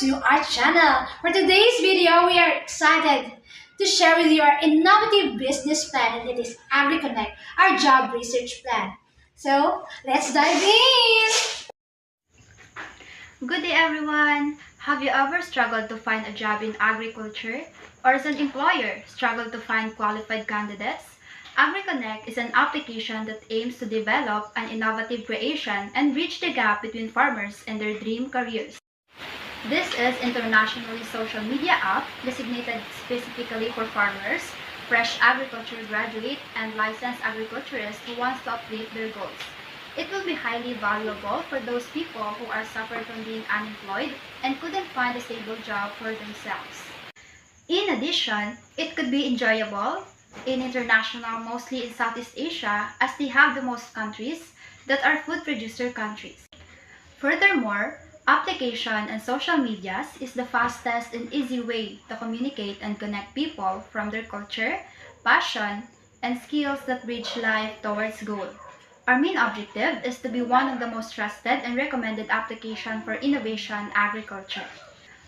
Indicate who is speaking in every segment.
Speaker 1: to our channel. For today's video, we are excited to share with you our innovative business plan, and it is AgriConnect, our job research plan. So, let's dive in!
Speaker 2: Good day everyone! Have you ever struggled to find a job in agriculture? Or as an employer, struggled to find qualified candidates? AgriConnect is an application that aims to develop an innovative creation and bridge the gap between farmers and their dream careers. This is internationally social media app designated specifically for farmers, fresh agriculture graduate, and licensed agriculturists who want to uplift their goals. It will be highly valuable for those people who are suffering from being unemployed and couldn't find a stable job for themselves. In addition, it could be enjoyable in international, mostly in Southeast Asia, as they have the most countries that are food producer countries. Furthermore, application and social medias is the fastest and easy way to communicate and connect people from their culture, passion, and skills that bridge life towards goal. Our main objective is to be one of the most trusted and recommended application for innovation agriculture.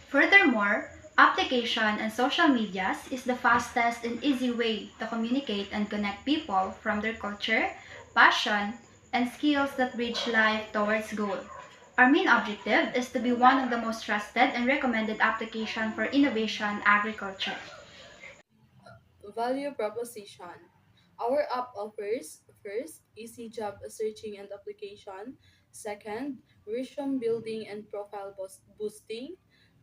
Speaker 2: Furthermore, application and social medias is the fastest and easy way to communicate and connect people from their culture, passion, and skills that bridge life towards goal. Our main objective is to be one of the most trusted and recommended application for innovation agriculture.
Speaker 3: Value proposition. Our app offers first, easy job searching and application. Second, resume building and profile boosting.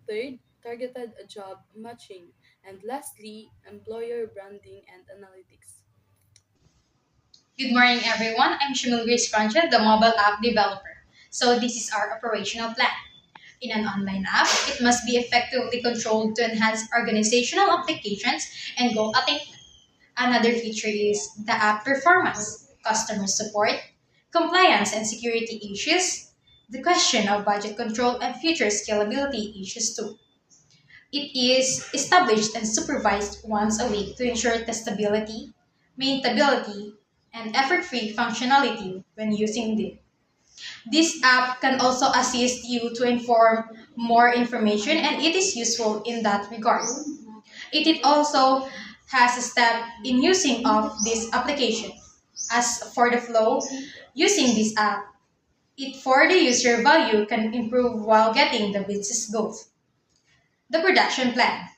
Speaker 3: Third, targeted job matching. And lastly, employer branding and analytics.
Speaker 4: Good morning, everyone. I'm Shimul Grace Francha, the mobile app developer. So this is our operational plan. In an online app, it must be effectively controlled to enhance organizational applications and goal attainment. Another feature is the app performance, customer support, compliance and security issues, the question of budget control, and future scalability issues too. It is established and supervised once a week to ensure testability, maintainability, and effort-free functionality when using it. This app can also assist you to inform more information, and it is useful in that regard. It also has a step in using of this application. As for the flow, using this app, it for the user value can improve while getting the business goals. The production plan.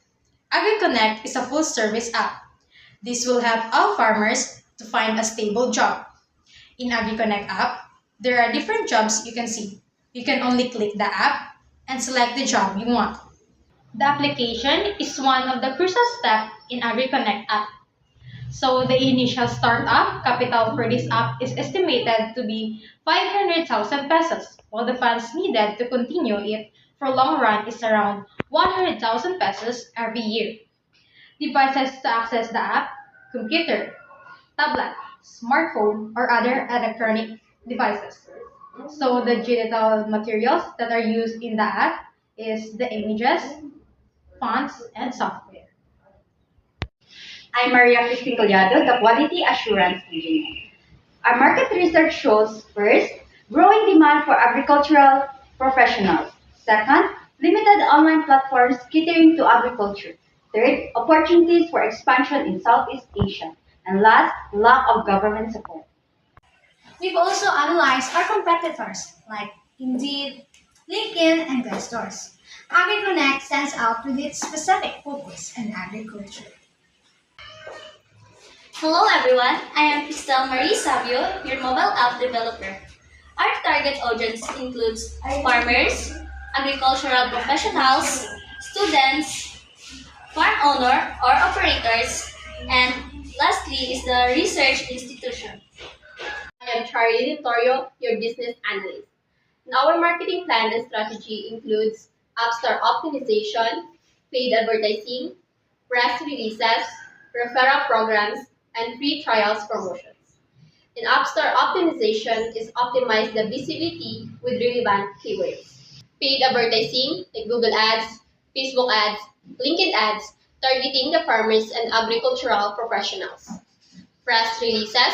Speaker 4: AgriConnect is a full-service app. This will help all farmers to find a stable job. In AgriConnect app, there are different jobs you can see. You can only click the app and select the job you want. The application is one of the crucial steps in AgriConnect app. So the initial startup capital for this app is estimated to be 500,000 pesos, while the funds needed to continue it for long run is around 100,000 pesos every year. Devices to access the app: computer, tablet, smartphone, or other electronic devices. So the digital materials that are used in the app is the images, fonts, and software.
Speaker 5: I'm Maria Cristin Collado, the Quality Assurance Engineer. Our market research shows first, growing demand for agricultural professionals. Second, limited online platforms catering to agriculture. Third, opportunities for expansion in Southeast Asia. And last, lack of government support.
Speaker 1: We've also analyzed our competitors like Indeed, LinkedIn, and Glassdoor. AgriConnect stands out with its specific focus in agriculture.
Speaker 6: Hello everyone, I am Cristel Marie Savio, your mobile app developer. Our target audience includes farmers, agricultural professionals, students, farm owner or operators, and lastly is the research institution.
Speaker 7: I am Charlie Vittorio, your business analyst. And our marketing plan and strategy includes App Store optimization, paid advertising, press releases, referral programs, and free trials promotions. In App Store optimization is optimize the visibility with relevant keywords. Paid advertising like Google Ads, Facebook Ads, LinkedIn Ads, targeting the farmers and agricultural professionals. Press releases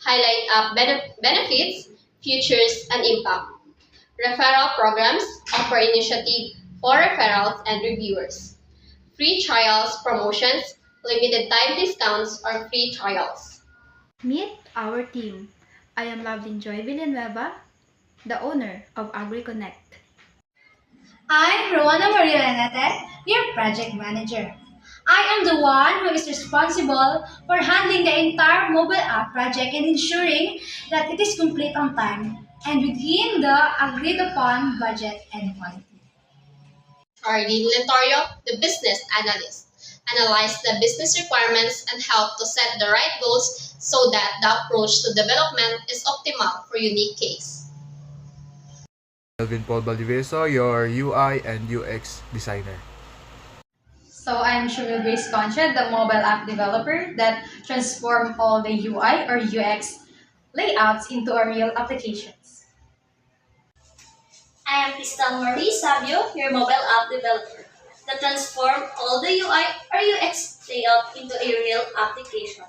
Speaker 7: highlight app benefits, features, and impact. Referral programs offer initiative for referrals and reviewers. Free trials, promotions, limited time discounts, or free trials.
Speaker 2: Meet our team. I am Loveline Joy Villanueva, the owner of AgriConnect.
Speaker 1: I'm Rowana Maria Renate, your project manager. I am the one who is responsible for handling the entire mobile app project and ensuring that it is complete on time and within the agreed upon budget and quality.
Speaker 7: Arlene Lentorio, the business analyst, analyze the business requirements and help to set the right goals so that the approach to development is optimal for unique case.
Speaker 8: Melvin Paul Valdivieso, your UI and UX designer.
Speaker 4: So I'm Shimil Grace Concha, the mobile app developer that transform all the UI or UX layouts into a real applications.
Speaker 6: I am Crystal Marie Sabio, your mobile app developer, that transform all the UI or UX layout into a real application.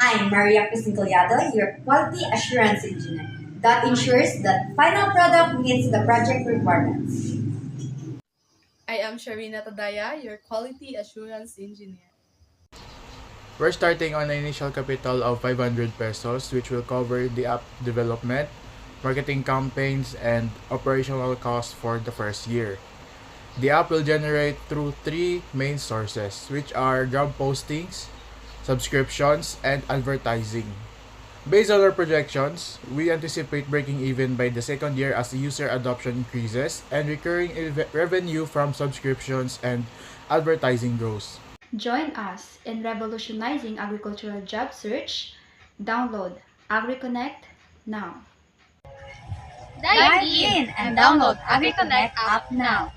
Speaker 5: I'm Maria Pisincollado, your quality assurance engineer that ensures that final product meets the project requirements.
Speaker 3: I am Sharina Tadaya, your quality assurance engineer.
Speaker 8: We're starting on an initial capital of 500 pesos, which will cover the app development, marketing campaigns, and operational costs for the first year. The app will generate through three main sources, which are job postings, subscriptions, and advertising. Based on our projections, we anticipate breaking even by the second year as the user adoption increases and recurring revenue from subscriptions and advertising grows.
Speaker 2: Join us in revolutionizing agricultural job search. Download AgriConnect now.
Speaker 5: Dive in and download AgriConnect app now.